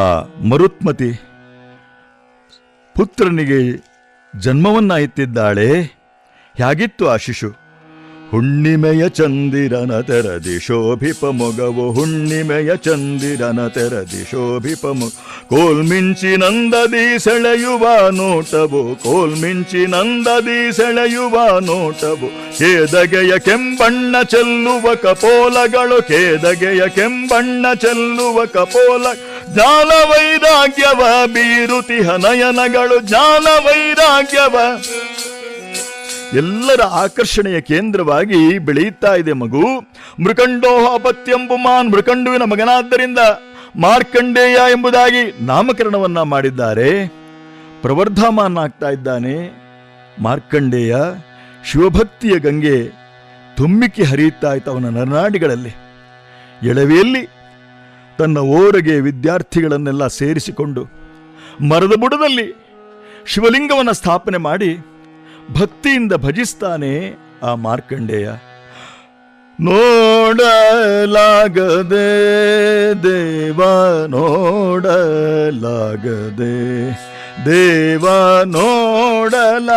ಆ ಮರುತ್ಮತಿ ಪುತ್ರನಿಗೆ ಜನ್ಮವನ್ನ ಎತ್ತಿದ್ದಾಳೆ. ಹೇಗಿತ್ತು ಆ ಶಿಶು? ಹುಣ್ಣಿಮೆಯ ಚಂದಿರನ ತೆರದಿ ಶೋಭಿಪ ಮೊಗವು, ಹುಣ್ಣಿಮೆಯ ಚಂದಿರನ ತೆರದಿ ಶೋಭಿಪ ಮೊಗ, ಕೋಲ್ಮಿಂಚಿನಂದದಿ ಸೆಳೆಯುವ ನೋಟವು, ಕೋಲ್ಮಿಂಚಿನಂದದಿ ಸೆಳೆಯುವ ನೋಟವು, ಕೇದಗೆಯ ಕೆಂಬಣ್ಣ ಚೆಲ್ಲುವ ಕಪೋಲಗಳು, ಕೇದಗೆಯ ಕೆಂಬಣ್ಣ ಚೆಲ್ಲುವ ಕಪೋಲ, ಜ್ಞಾನ ವೈರಾಗ್ಯವ ಬೀರುತಿಹ ನಯನಗಳು, ಜ್ಞಾನ ವೈರಾಗ್ಯವ. ಎಲ್ಲರ ಆಕರ್ಷಣೆಯ ಕೇಂದ್ರವಾಗಿ ಬೆಳೆಯುತ್ತಾ ಇದೆ ಮಗು. ಮೃಕಂಡೋಹ ಅಪತ್ಯಂಬುಮಾನ್, ಮೃಕಂಡುವಿನ ಮಗನಾದ್ದರಿಂದ ಮಾರ್ಕಂಡೇಯ ಎಂಬುದಾಗಿ ನಾಮಕರಣವನ್ನ ಮಾಡಿದ್ದಾರೆ. ಪ್ರವರ್ಧಮಾನ ಆಗ್ತಾ ಇದ್ದಾನೆ. ಮಾರ್ಕಂಡೇಯ ಶಿವಭಕ್ತಿಯ ಗಂಗೆ ತುಮ್ಮಿಕ್ಕಿ ಹರಿಯುತ್ತಾ ಇತ್ತು ಅವನ ನರನಾಡಿಗಳಲ್ಲಿ. ಎಳವೆಯಲ್ಲಿ ತನ್ನ ಓರಗೆ ವಿದ್ಯಾರ್ಥಿಗಳನ್ನೆಲ್ಲ ಸೇರಿಸಿಕೊಂಡು ಮರದ ಬುಡದಲ್ಲಿ ಶಿವಲಿಂಗವನ್ನು ಸ್ಥಾಪನೆ ಮಾಡಿ ಭಕ್ತಿಯಿಂದ ಭಜಿಸ್ತಾನೆ ಆ ಮಾರ್ಕಂಡೇಯ. ನೋಡಲಾಗದೆ ದೇವ ನೋಡಲಾಗದೆ, ದೇವ ನೋಡಲಾಗದೆ,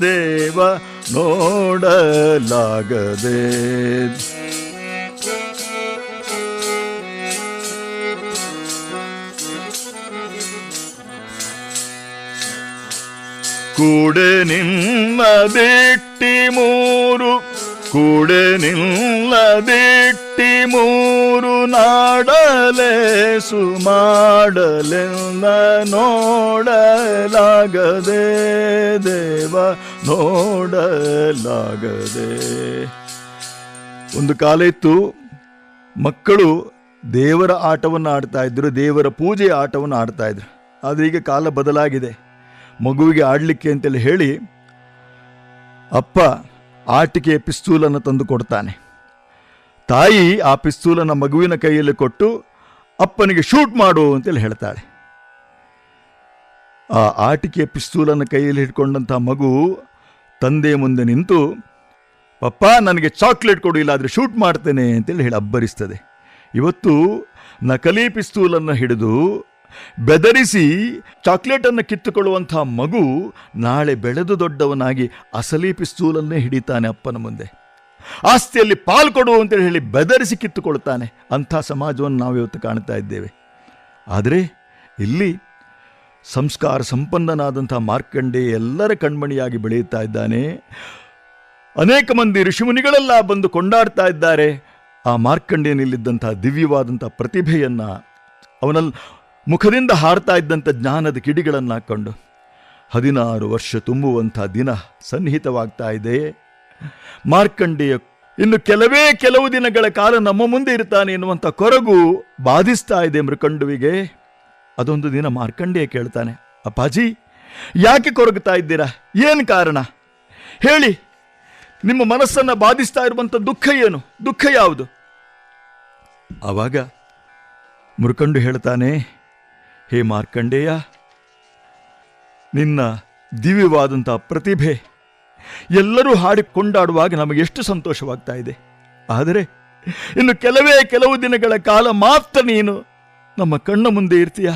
ದೇವ ನೋಡಲಾಗದೆ. ಕೂಡೆ ನಿನ್ನದಿಟ್ಟಿ ಮೂರು, ಕೂಡೆ ನಿಲ್ಲದಿಟ್ಟಿ ಮೂರು ನಾಡಲೆ ಸುಮಾಡಲೆನ್ನ ನೋಡಲಾಗದೆ, ದೇವ ನೋಡಲಾಗದೆ. ಒಂದು ಕಾಲ ಇತ್ತು, ಮಕ್ಕಳು ದೇವರ ಆಟವನ್ನು ಆಡ್ತಾ ಇದ್ರು, ದೇವರ ಪೂಜೆಯ ಆಟವನ್ನು ಆಡ್ತಾ ಇದ್ರು. ಆದರೆ ಈಗ ಕಾಲ ಬದಲಾಗಿದೆ. ಮಗುವಿಗೆ ಆಡಲಿಕ್ಕೆ ಅಂತೇಳಿ ಹೇಳಿ ಅಪ್ಪ ಆಟಿಕೆಯ ಪಿಸ್ತೂಲನ್ನು ತಂದು ಕೊಡ್ತಾನೆ. ತಾಯಿ ಆ ಪಿಸ್ತೂಲನ್ನು ಮಗುವಿನ ಕೈಯಲ್ಲಿ ಕೊಟ್ಟು ಅಪ್ಪನಿಗೆ ಶೂಟ್ ಮಾಡು ಅಂತೇಳಿ ಹೇಳ್ತಾಳೆ. ಆ ಆಟಿಕೆಯ ಪಿಸ್ತೂಲನ್ನು ಕೈಯಲ್ಲಿ ಹಿಡ್ಕೊಂಡಂಥ ಮಗು ತಂದೆ ಮುಂದೆ ನಿಂತು, ಪಪ್ಪ ನನಗೆ ಚಾಕ್ಲೇಟ್ ಕೊಡು, ಇಲ್ಲಾದರೆ ಶೂಟ್ ಮಾಡ್ತೇನೆ ಅಂತೇಳಿ ಹೇಳಿ ಅಬ್ಬರಿಸ್ತದೆ. ಇವತ್ತು ನಕಲಿ ಪಿಸ್ತೂಲನ್ನು ಹಿಡಿದು ಬೆದರಿಸಿ ಚಾಕ್ಲೇಟನ್ನು ಕಿತ್ತುಕೊಳ್ಳುವಂಥ ಮಗು ನಾಳೆ ಬೆಳೆದು ದೊಡ್ಡವನಾಗಿ ಅಸಲಿ ಪಿಸ್ತೂಲನ್ನೇ ಹಿಡಿತಾನೆ ಅಪ್ಪನ ಮುಂದೆ. ಆಸ್ತಿಯಲ್ಲಿ ಪಾಲು ಕೊಡು ಅಂತೇಳಿ ಹೇಳಿ ಬೆದರಿಸಿ ಕಿತ್ತುಕೊಳ್ತಾನೆ. ಅಂಥ ಸಮಾಜವನ್ನು ನಾವಿವತ್ತು ಕಾಣ್ತಾ ಇದ್ದೇವೆ. ಆದರೆ ಇಲ್ಲಿ ಸಂಸ್ಕಾರ ಸಂಪನ್ನನಾದಂಥ ಮಾರ್ಕಂಡೇಯ ಎಲ್ಲರ ಕಣ್ಮಣಿಯಾಗಿ ಬೆಳೆಯುತ್ತಾ ಇದ್ದಾನೆ. ಅನೇಕ ಮಂದಿ ಋಷಿಮುನಿಗಳೆಲ್ಲ ಬಂದು ಕೊಂಡಾಡ್ತಾ ಇದ್ದಾರೆ ಆ ಮಾರ್ಕಂಡೇಯನಲ್ಲಿದ್ದಂಥ ದಿವ್ಯವಾದಂಥ ಪ್ರತಿಭೆಯನ್ನು, ಅವನಲ್ಲಿ ಮುಖದಿಂದ ಹಾರ್ತಾ ಇದ್ದಂಥ ಜ್ಞಾನದ ಕಿಡಿಗಳನ್ನು ಹಾಕ್ಕೊಂಡು. 16 ವರ್ಷ ತುಂಬುವಂಥ ದಿನ ಸನ್ನಿಹಿತವಾಗ್ತಾ ಇದೆ. ಮಾರ್ಕಂಡೇಯ ಇನ್ನು ಕೆಲವು ದಿನಗಳ ಕಾಲ ನಮ್ಮ ಮುಂದೆ ಇರ್ತಾನೆ ಎನ್ನುವಂಥ ಕೊರಗು ಬಾಧಿಸ್ತಾ ಇದೆ ಮೃಕಂಡುವಿಗೆ. ಅದೊಂದು ದಿನ ಮಾರ್ಕಂಡೇಯ ಕೇಳ್ತಾನೆ, ಅಪ್ಪಾಜಿ ಯಾಕೆ ಕೊರಗುತ್ತಾ ಇದ್ದೀರಾ, ಏನು ಕಾರಣ ಹೇಳಿ, ನಿಮ್ಮ ಮನಸ್ಸನ್ನು ಬಾಧಿಸ್ತಾ ಇರುವಂಥ ದುಃಖ ಏನು, ದುಃಖ ಯಾವುದು? ಆವಾಗ ಮೃಕಂಡು ಹೇಳ್ತಾನೆ, ಹೇ ಮಾರ್ಕಂಡೇಯ, ನಿನ್ನ ದಿವ್ಯವಾದಂಥ ಪ್ರತಿಭೆ ಎಲ್ಲರೂ ಹಾಡಿಕೊಂಡಾಡುವಾಗ ನಮಗೆ ಎಷ್ಟು ಸಂತೋಷವಾಗ್ತಾ ಇದೆ. ಆದರೆ ಇನ್ನು ಕೆಲವು ದಿನಗಳ ಕಾಲ ಮಾತ್ರ ನೀನು ನಮ್ಮ ಕಣ್ಣ ಮುಂದೆ ಇರ್ತೀಯ.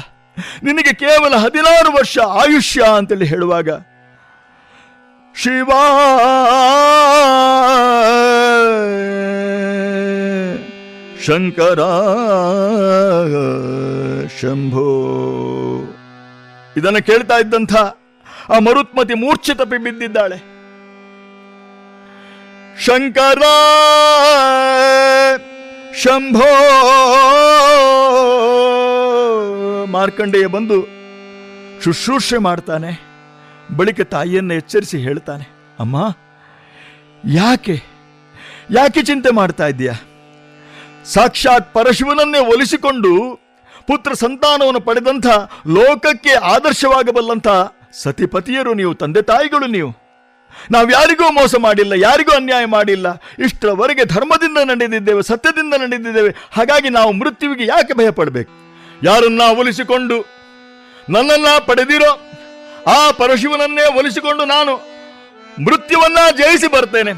ನಿನಗೆ ಕೇವಲ 16 ವರ್ಷ ಆಯುಷ್ಯ ಅಂತೇಳಿ ಹೇಳುವಾಗ, ಶಿವ ಶಂಕರ ಶಂಭೋ, ಇದನ್ನು ಕೇಳ್ತಾ ಇದ್ದಂಥ ಆ ಮರುತ್ಮತಿ ಮೂರ್ಛೆ ತಪ್ಪಿ ಬಿದ್ದಿದ್ದಾಳೆ. ಶಂಕರ ಶಂಭೋ. ಮಾರ್ಕಂಡೇಯ ಬಂದು ಶುಶ್ರೂಷೆ ಮಾಡ್ತಾನೆ. ಬಳಿಕ ತಾಯಿಯನ್ನು ಎಚ್ಚರಿಸಿ ಹೇಳ್ತಾನೆ, ಅಮ್ಮ ಯಾಕೆ ಚಿಂತೆ ಮಾಡ್ತಾ ಇದ್ದೀಯಾ? ಸಾಕ್ಷಾತ್ ಪರಶಿವನನ್ನೇ ಒಲಿಸಿಕೊಂಡು ಪುತ್ರ ಸಂತಾನವನ್ನು ಪಡೆದಂಥ ಲೋಕಕ್ಕೆ ಆದರ್ಶವಾಗಬಲ್ಲಂಥ ಸತಿಪತಿಯರು ನೀವು, ತಂದೆ ತಾಯಿಗಳು ನೀವು. ನಾವ್ಯಾರಿಗೂ ಮೋಸ ಮಾಡಿಲ್ಲ, ಯಾರಿಗೂ ಅನ್ಯಾಯ ಮಾಡಿಲ್ಲ. ಇಷ್ಟರವರೆಗೆ ಧರ್ಮದಿಂದ ನಡೆದಿದ್ದೇವೆ, ಸತ್ಯದಿಂದ ನಡೆದಿದ್ದೇವೆ. ಹಾಗಾಗಿ ನಾವು ಮೃತ್ಯುವಿಗೆ ಯಾಕೆ ಭಯಪಡಬೇಕು? ಯಾರನ್ನ ಒಲಿಸಿಕೊಂಡು ನನ್ನನ್ನ ಪಡೆದಿರೋ ಆ ಪರಶಿವನನ್ನೇ ಒಲಿಸಿಕೊಂಡು ನಾನು ಮೃತ್ಯುವನ್ನ ಜಯಿಸಿ ಬರ್ತೇನೆ.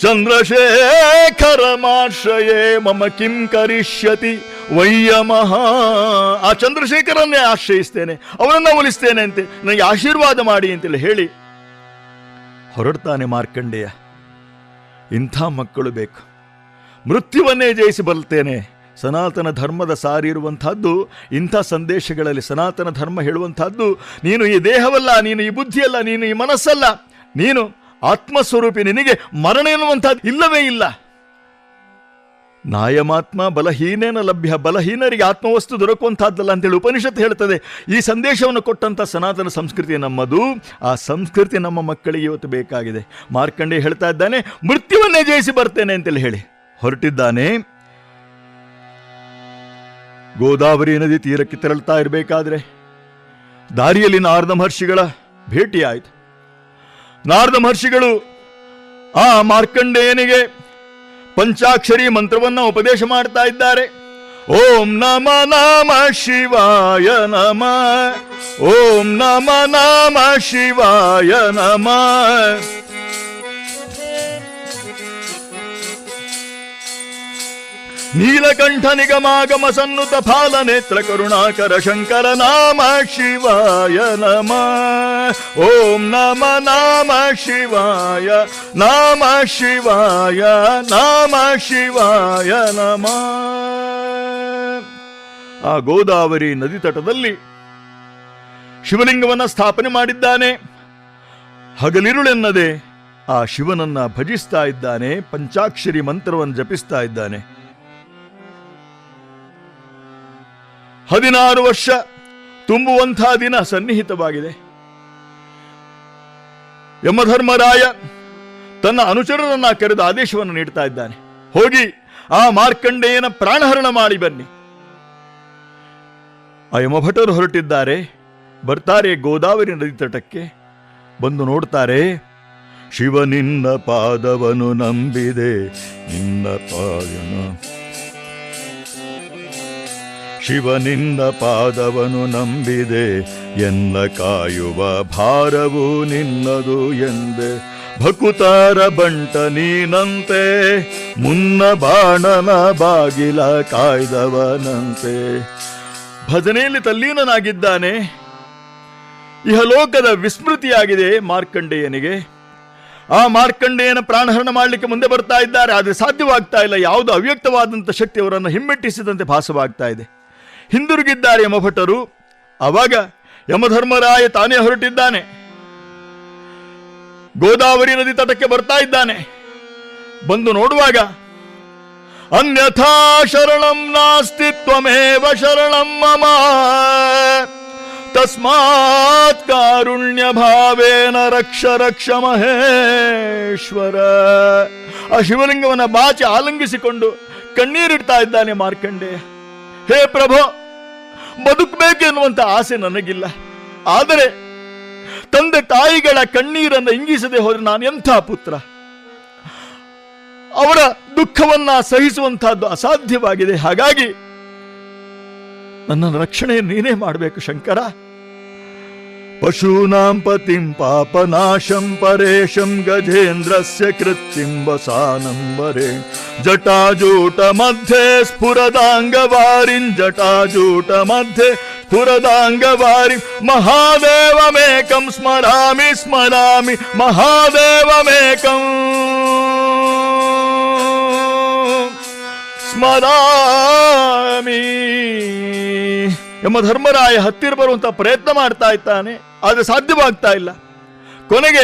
ಚಂದ್ರಶೇಖರ ಮಾಶ್ರಯೇ ಮಮ ಕಿಂ ಕರಿಷ್ಯತಿ ವೈಯಮಃ. ಆ ಚಂದ್ರಶೇಖರನ್ನೇ ಆಶ್ರಯಿಸ್ತೇನೆ, ಅವನನ್ನ ಒಲಿಸ್ತೇನೆ ಅಂತೆ, ನನಗೆ ಆಶೀರ್ವಾದ ಮಾಡಿ ಅಂತೇಳಿ ಹೇಳಿ ಹೊರಡ್ತಾನೆ ಮಾರ್ಕಂಡೇಯ. ಇಂಥ ಮಕ್ಕಳು ಬೇಕು. ಮೃತ್ಯುವನ್ನೇ ಜಯಿಸಿ ಬರ್ತೇನೆ. ಸನಾತನ ಧರ್ಮದ ಸಾರಿ ಇರುವಂತಹದ್ದು ಇಂಥ ಸಂದೇಶಗಳಲ್ಲಿ. ಸನಾತನ ಧರ್ಮ ಹೇಳುವಂತಹದ್ದು, ನೀನು ಈ ದೇಹವಲ್ಲ, ನೀನು ಈ ಬುದ್ಧಿಯಲ್ಲ, ನೀನು ಈ ಮನಸ್ಸಲ್ಲ, ನೀನು ಆತ್ಮಸ್ವರೂಪಿ, ನಿನಗೆ ಮರಣ ಎನ್ನುವಂಥದ್ದು ಇಲ್ಲವೇ ಇಲ್ಲ. ನಾಯಮಾತ್ಮ ಬಲಹೀನೇನ ಲಭ್ಯ, ಬಲಹೀನರಿಗೆ ಆತ್ಮವಸ್ತು ದೊರಕುವಂತಹದ್ದಲ್ಲ ಅಂತೇಳಿ ಉಪನಿಷತ್ತು ಹೇಳ್ತದೆ. ಈ ಸಂದೇಶವನ್ನು ಕೊಟ್ಟಂಥ ಸನಾತನ ಸಂಸ್ಕೃತಿ ನಮ್ಮದು. ಆ ಸಂಸ್ಕೃತಿ ನಮ್ಮ ಮಕ್ಕಳಿಗೆ ಇವತ್ತು ಬೇಕಾಗಿದೆ. ಮಾರ್ಕಂಡೇಯ ಹೇಳ್ತಾ ಇದ್ದಾನೆ, ಮೃತ್ಯುವನ್ನೇ ಜಯಿಸಿ ಬರ್ತೇನೆ ಅಂತೇಳಿ ಹೇಳಿ ಹೊರಟಿದ್ದಾನೆ. ಗೋದಾವರಿ ನದಿ ತೀರಕ್ಕೆ ತೆರಳುತ್ತಾ ಇರಬೇಕಾದ್ರೆ ದಾರಿಯಲ್ಲಿ ನಾರದ ಮಹರ್ಷಿಗಳ ಭೇಟಿಯಾಯಿತು. ನಾರದ ಮಹರ್ಷಿಗಳು ಆ ಮಾರ್ಕಂಡೇಯನಿಗೆ ಪಂಚಾಕ್ಷರಿ ಮಂತ್ರವನ್ನು ಉಪದೇಶ ಮಾಡ್ತಾ ಇದ್ದಾರೆ. ಓಂ ನಮ ನಮ ಶಿವಾಯ ನಮ, ಓಂ ನಮ ನಮ ಶಿವಾಯ ನಮ. ನೀಲಕಂಠ ನಿಗಮಾಗಮ ಸನ್ನುತ ಫಾಲ ನೇತ್ರ ಕರುಣಾಕರ ಶಂಕರ ನಾಮ ಶಿವಾಯ ನಮ. ಓಂ ನಮ ನಮ ಶಿವಾಯ, ನಾಮ ಶಿವಾಯ, ನಾಮ ಶಿವಾಯ ನಮ. ಆ ಗೋದಾವರಿ ನದಿ ತಟದಲ್ಲಿ ಶಿವಲಿಂಗವನ್ನ ಸ್ಥಾಪನೆ ಮಾಡಿದ್ದಾನೆ. ಹಗಲಿರುಳೆನ್ನದೆ ಆ ಶಿವನನ್ನ ಭಜಿಸ್ತಾ ಇದ್ದಾನೆ, ಪಂಚಾಕ್ಷರಿ ಮಂತ್ರವನ್ನು ಜಪಿಸ್ತಾ ಇದ್ದಾನೆ. 16 ವರ್ಷ ತುಂಬುವಂತಹ ದಿನ ಸನ್ನಿಹಿತವಾಗಿದೆ. ಯಮಧರ್ಮರಾಯ ತನ್ನ ಅನುಚರರನ್ನ ಕರೆದು ಆದೇಶವನ್ನು ನೀಡ್ತಾ ಇದ್ದಾನೆ, ಹೋಗಿ ಆ ಮಾರ್ಕಂಡೇಯನ ಪ್ರಾಣಹರಣ ಮಾಡಿ ಬನ್ನಿ. ಆ ಯಮಭಟರು ಹೊರಟಿದ್ದಾರೆ. ಬರ್ತಾರೆ ಗೋದಾವರಿ ನದಿ ತಟಕ್ಕೆ. ಬಂದು ನೋಡ್ತಾರೆ, ಶಿವ ನಿನ್ನ ಪಾದವನು ನಂಬಿದೆ, ನಿನ್ನ ಪಾದನ ಶಿವ ನಿನ್ನ ಪಾದವನು ನಂಬಿದೆ, ಎನ್ನ ಕಾಯುವ ಭಾರವು ನಿನ್ನದು ಎಂದೆ. ಭಕುತರ ಬಂಟ ನೀನಂತೆ, ಮುನ್ನ ಬಾಣನ ಬಾಗಿಲ ಕಾಯ್ದವನಂತೆ. ಭಜನೆಯಲ್ಲಿ ತಲ್ಲೀನನಾಗಿದ್ದಾನೆ. ಇಹಲೋಕದ ವಿಸ್ಮೃತಿಯಾಗಿದೆ ಮಾರ್ಕಂಡೇಯನಿಗೆ. ಆ ಮಾರ್ಕಂಡೇಯನ ಪ್ರಾಣಹರಣ ಮಾಡಲಿಕ್ಕೆ ಮುಂದೆ ಬರ್ತಾ ಇದ್ದಾರೆ. ಆದರೆ ಸಾಧ್ಯವಾಗ್ತಾ ಇಲ್ಲ. ಯಾವುದು ಅವ್ಯಕ್ತವಾದಂಥ ಶಕ್ತಿ ಅವರನ್ನು ಹಿಮ್ಮೆಟ್ಟಿಸಿದಂತೆ ಭಾಸವಾಗ್ತಾ ಇದೆ. ಹಿಂದಿರುಗಿದ್ದಾರೆ ಯಮಭಟರು. ಆವಾಗ ಯಮಧರ್ಮರಾಯ ತಾನೇ ಹೊರಟಿದ್ದಾನೆ. ಗೋದಾವರಿ ನದಿ ತಟಕ್ಕೆ ಬರ್ತಾ ಇದ್ದಾನೆ. ಬಂದು ನೋಡುವಾಗ ಅನ್ಯಥಾ ಶರಣಂ ನಾಸ್ತಿ ತ್ವಮೇವ ಶರಣಂ ಮಮ, ತಸ್ಮಾತ್ ಕಾರುಣ್ಯ ಭಾವೇನ ರಕ್ಷ ರಕ್ಷ ಮಹೇಶ್ವರ. ಆ ಶಿವಲಿಂಗವನ್ನ ಬಾಚಿ ಆಲಂಗಿಸಿಕೊಂಡು ಕಣ್ಣೀರಿಡ್ತಾ ಇದ್ದಾನೆ ಮಾರ್ಕಂಡೇಯ. ಹೇ ಪ್ರಭು, ಬದುಕಬೇಕೆನ್ನುವಂತ ಆಸೆ ನನಗಿಲ್ಲ. ಆದರೆ ತಂದೆ ತಾಯಿಗಳ ಕಣ್ಣೀರನ್ನು ಇಂಗಿಸದೆ ಹೋದ್ರೆ ನಾನು ಎಂಥ ಪುತ್ರ? ಅವರ ದುಃಖವನ್ನ ಸಹಿಸುವಂತಹದ್ದು ಅಸಾಧ್ಯವಾಗಿದೆ. ಹಾಗಾಗಿ ನನ್ನ ರಕ್ಷಣೆ ನೀನೇ ಮಾಡಬೇಕು ಶಂಕರ. ಪಶೂನಾಂ ಪತಿಂ ಪಾಪನಾಶಂ ಪರೇಶಂ ಗಜೇಂದ್ರಸ್ಯ ಕೃತ್ಯಂ ವಸಾನಂಬರೆ. ಜಟಾಜೂಟ ಮಧ್ಯೆ ಸ್ಫುರದಾಂಗವಾರಿಂ, ಜಟಾಜೂಟ ಮಧ್ಯೆ ಸ್ಫುರದಾಂಗವಾರಿ. ಮಹಾದೇವಮೇಕಂ ಸ್ಮರಾಮಿ ಸ್ಮರಾಮಿ, ಮಹಾದೇವಮೇಕಂ ಸ್ಮರಾಮಿ. ಯಮಧರ್ಮರಾಯ ಹತ್ತಿರ ಬರುವಂತ ಪ್ರಯತ್ನ ಮಾಡ್ತಾ ಇದ್ದಾನೆ. ಆದರೆ ಸಾಧ್ಯವಾಗ್ತಾ ಇಲ್ಲ. ಕೊನೆಗೆ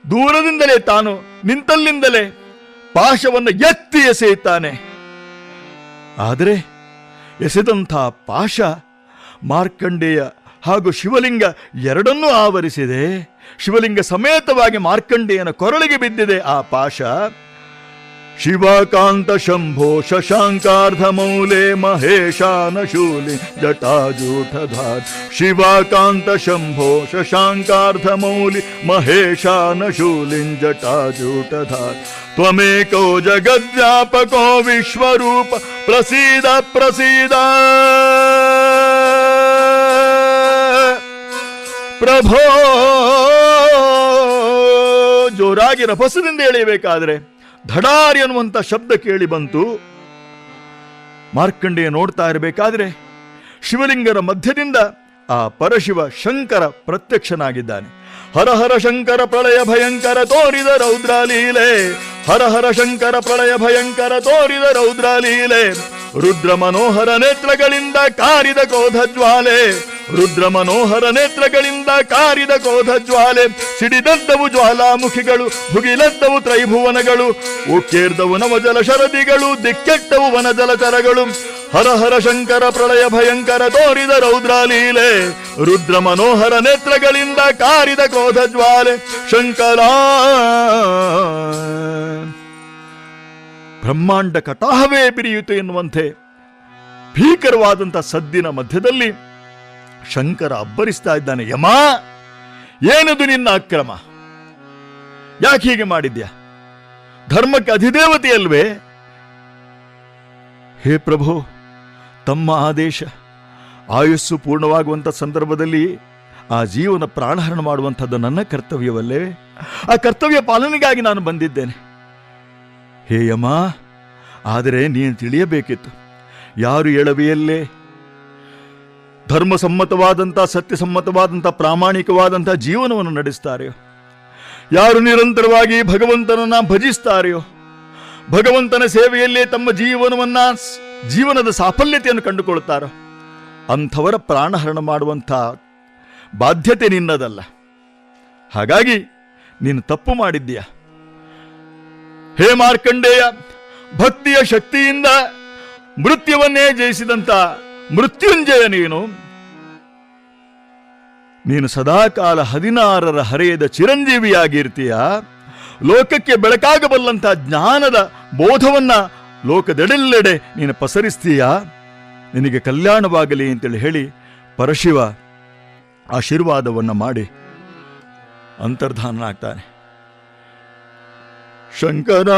ದೂರದಿಂದಲೇ ತಾನು ನಿಂತಲ್ಲಿಂದಲೇ ಪಾಶವನ್ನು ಎತ್ತಿ ಎಸೆಯುತ್ತಾನೆ. ಆದರೆ ಎಸೆದಂಥ ಪಾಶ ಮಾರ್ಕಂಡೇಯ ಹಾಗೂ ಶಿವಲಿಂಗ ಎರಡನ್ನೂ ಆವರಿಸಿದೆ. ಶಿವಲಿಂಗ ಸಮೇತವಾಗಿ ಮಾರ್ಕಂಡೇಯನ ಕೊರಳಿಗೆ ಬಿದ್ದಿದೆ ಆ ಪಾಶ. ಶಿವಕಾಂತ ಶಂಭೋ ಶಶಾಂಕಾರ್ಧ ಮೌಲೆ ಮಹೇಶಾನ ಶೂಲಿ ಜಟಾಜೂಠಧಾರ್. ಶಿವಕಾಂತ ಶಂಭೋ ಶಶಾಂಕಾರ್ಧ ಮೌಲಿ ಮಹೇಶಾನ ಶೂಲಿಂ ಜಟಾಜೂಠಧಾರ್. ತ್ವಮೇಕೋ ಜಗದ್ವ್ಯಾಪಕೋ ವಿಶ್ವರೂಪ ಪ್ರಸೀದ ಪ್ರಸೀದ. ಪ್ರಭೋ, ಜೋರಾಗಿ ರಭಸದಿಂದ ಎಳೆಯಬೇಕಾದ್ರೆ ಧಡಾರಿ ಅನ್ನುವಂಥ ಶಬ್ದ ಕೇಳಿ ಬಂತು. ಮಾರ್ಕಂಡೇಯ ನೋಡ್ತಾ ಇರಬೇಕಾದ್ರೆ ಶಿವಲಿಂಗರ ಮಧ್ಯದಿಂದ ಆ ಪರಶಿವ ಶಂಕರ ಪ್ರತ್ಯಕ್ಷನಾಗಿದ್ದಾನೆ. ಹರ ಹರ ಶಂಕರ ಪ್ರಳಯ ಭಯಂಕರ ತೋರಿದ ರೌದ್ರ ಲೀಲೆ, ಹರ ಹರ ಶಂಕರ ಪ್ರಳಯ ಭಯಂಕರ ತೋರಿದ ರೌದ್ರ ಲೀಲೆ. ರುದ್ರ ಮನೋಹರ ನೇತ್ರಗಳಿಂದ ಕಾರಿದ ಕ್ರೋಧ ಜ್ವಾಲೆ, ರುದ್ರ ಮನೋಹರ ನೇತ್ರಗಳಿಂದ ಕಾರಿದ ಕ್ರೋಧ ಜ್ವಾಲೆ. ಸಿಡಿದದ್ದವು ಜ್ವಾಲಾಮುಖಿಗಳು, ಭುಗಿಲದ್ದವು ತ್ರೈಭುವನಗಳು, ಉಕ್ಕೇರ್ದವು ನವಜಲ ಶರದಿಗಳು, ದಿಕ್ಕೆಟ್ಟವು ವನಜಲಚರಗಳು. ಹರ ಹರ ಶಂಕರ ಪ್ರಳಯ ಭಯಂಕರ ತೋರಿದ ರೌದ್ರ ಲೀಲೆ, ರುದ್ರ ಮನೋಹರ ನೇತ್ರಗಳಿಂದ ಕಾರಿದ ಕ್ರೋಧ ಜ್ವಾಲೆ. ಶಂಕರ ಬ್ರಹ್ಮಾಂಡ ಕಟಾಹವೇ ಬಿರಿಯಿತು ಎನ್ನುವಂತೆ ಭೀಕರವಾದಂಥ ಸದ್ದಿನ ಮಧ್ಯದಲ್ಲಿ ಶಂಕರ ಅಬ್ಬರಿಸ್ತಾ ಇದ್ದಾನೆ. ಯಮ, ಏನದು ನಿನ್ನ ಅಕ್ರಮ? ಯಾಕೆ ಹೀಗೆ ಮಾಡಿದ್ಯಾ? ಧರ್ಮಕ್ಕೆ ಅಧಿದೇವತೆಯಲ್ವೇ? ಹೇ ಪ್ರಭು, ತಮ್ಮ ಆದೇಶ, ಆಯುಸ್ಸು ಪೂರ್ಣವಾಗುವಂಥ ಸಂದರ್ಭದಲ್ಲಿ ಆ ಜೀವನ ಪ್ರಾಣಹರಣ ಮಾಡುವಂಥದ್ದು ನನ್ನ ಕರ್ತವ್ಯವಲ್ಲೇ? ಆ ಕರ್ತವ್ಯ ಪಾಲನೆಗಾಗಿ ನಾನು ಬಂದಿದ್ದೇನೆ. ಹೇ ಯಮ, ಆದರೆ ನೀನು ತಿಳಿಯಬೇಕಿತ್ತು, ಯಾರು ಎಳವೆಯಲ್ಲೇ ಧರ್ಮಸಮ್ಮತವಾದಂಥ, ಸತ್ಯಸಮ್ಮತವಾದಂಥ, ಪ್ರಾಮಾಣಿಕವಾದಂಥ ಜೀವನವನ್ನು ನಡೆಸ್ತಾರೆಯೋ, ಯಾರು ನಿರಂತರವಾಗಿ ಭಗವಂತನನ್ನ ಭಜಿಸ್ತಾರೆಯೋ, ಭಗವಂತನ ಸೇವೆಯಲ್ಲೇ ತಮ್ಮ ಜೀವನದ ಸಾಫಲ್ಯತೆಯನ್ನು ಕಂಡುಕೊಳ್ತಾರೋ, ಅಂಥವರ ಪ್ರಾಣಹರಣ ಮಾಡುವಂಥ ಬಾಧ್ಯತೆ ನಿನ್ನದಲ್ಲ. ಹಾಗಾಗಿ ನೀನು ತಪ್ಪು ಮಾಡಿದ್ದೀಯ. ಹೇ ಮಾರ್ಕಂಡೇಯ, ಭಕ್ತಿಯ ಶಕ್ತಿಯಿಂದ ಮೃತ್ಯುವನ್ನೇ ಜಯಿಸಿದಂಥ ಮೃತ್ಯುಂಜಯ ನೀನು ಸದಾಕಾಲ 16ರ ಹರೆಯದ ಚಿರಂಜೀವಿಯಾಗಿರ್ತೀಯ. ಲೋಕಕ್ಕೆ ಬೆಳಕಾಗಬಲ್ಲಂಥ ಜ್ಞಾನದ ಬೋಧವನ್ನ ಲೋಕದೆಡೆಲ್ಲೆಡೆ ನೀನು ಪಸರಿಸ್ತೀಯ. ನಿನಗೆ ಕಲ್ಯಾಣವಾಗಲಿ ಅಂತೇಳಿ ಹೇಳಿ ಪರಶಿವ ಆಶೀರ್ವಾದವನ್ನು ಮಾಡಿ ಅಂತರ್ಧಾನನಾಗ್ತಾನೆ. ಶಂಕರ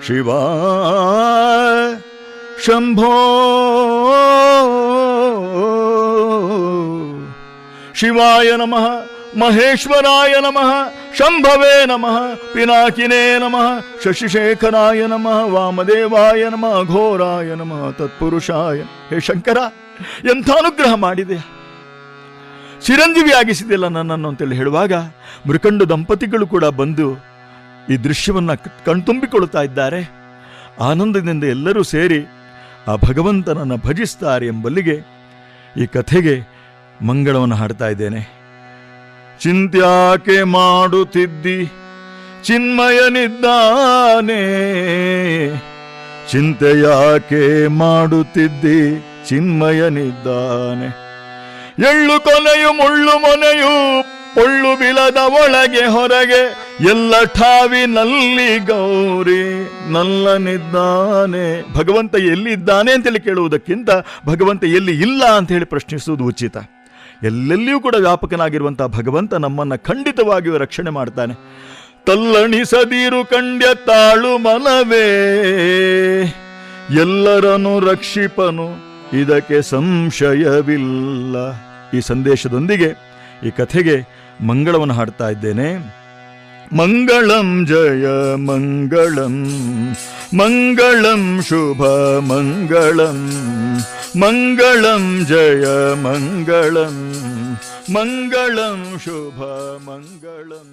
ಶಿವ ಶಂಭೋ ಶಿವಾಯ ನಮಃ, ಮಹೇಶ್ವರಾಯ ನಮಃ, ಶಂಭವೇ ನಮಃ, ಪಿನಾಕಿನೇ ನಮಃ, ಶಶಿಶೇಖರಾಯ ನಮಃ, ವಾಮದೇವಾಯ ನಮಃ, ಘೋರಾಯ ನಮಃ, ತತ್ಪುರುಷಾಯ. ಹೇ ಶಂಕರ, ಎಂಥ ಅನುಗ್ರಹ ಮಾಡಿದೆ, ಚಿರಂಜೀವಿಯಾಗಿಸಿದೆಯಲ್ಲ ನನ್ನನ್ನು ಅಂತೇಳಿ ಹೇಳುವಾಗ ಮೃಕಂಡು ದಂಪತಿಗಳು ಕೂಡ ಬಂದು ಈ ದೃಶ್ಯವನ್ನ ಕಣ್ತುಂಬಿಕೊಳ್ತಾ ಇದ್ದಾರೆ. ಆನಂದದಿಂದ ಎಲ್ಲರೂ ಸೇರಿ ಆ ಭಗವಂತನನ್ನು ಭಜಿಸ್ತಾರೆ ಎಂಬಲ್ಲಿಗೆ ಈ ಕಥೆಗೆ ಮಂಗಳವನ್ನು ಹಾಡ್ತಾ ಇದ್ದೇನೆ. ಚಿಂತ್ಯಾಕೆ ಮಾಡುತ್ತಿದ್ದಿ ಚಿನ್ಮಯನಿದ್ದಾನೆ, ಚಿಂತೆಯಾಕೆ ಮಾಡುತ್ತಿದ್ದಿ ಚಿನ್ಮಯನಿದ್ದಾನೆ. ಎಳ್ಳು ಕೊನೆಯು ಮುಳ್ಳು ಮೊನೆಯು ಪೊಳ್ಳು ಬಿಲದ ಒಳಗೆ ಹೊರಗೆ ಎಲ್ಲ ಠಾವಿನಲ್ಲಿ ಗೌರಿ ನಲ್ಲನಿದ್ದಾನೆ. ಭಗವಂತ ಎಲ್ಲಿದ್ದಾನೆ ಅಂತೇಳಿ ಕೇಳುವುದಕ್ಕಿಂತ ಭಗವಂತ ಎಲ್ಲಿ ಇಲ್ಲ ಅಂತ ಹೇಳಿ ಪ್ರಶ್ನಿಸುವುದು ಉಚಿತ. ಎಲ್ಲೆಲ್ಲಿಯೂ ಕೂಡ ವ್ಯಾಪಕನಾಗಿರುವಂತಹ ಭಗವಂತ ನಮ್ಮನ್ನ ಖಂಡಿತವಾಗಿಯೂ ರಕ್ಷಣೆ ಮಾಡ್ತಾನೆ. ತಲ್ಲಣಿಸದಿರು ಕಂಡ್ಯ ತಾಳು ಮನವೇ, ಎಲ್ಲರನ್ನು ರಕ್ಷಿಪನು ಇದಕ್ಕೆ ಸಂಶಯವಿಲ್ಲ. ಈ ಸಂದೇಶದೊಂದಿಗೆ ಈ ಕಥೆಗೆ ಮಂಗಳವನ್ನು ಹಾಡ್ತಾ ಇದ್ದೇನೆ. ಮಂಗಳಂ ಜಯ ಮಂಗಳಂ, ಮಂಗಳಂ ಶುಭ ಮಂಗಳಂ, ಮಂಗಳಂ ಜಯ ಮಂಗಳಂ, ಮಂಗಳಂ ಶುಭ ಮಂಗಳಂ.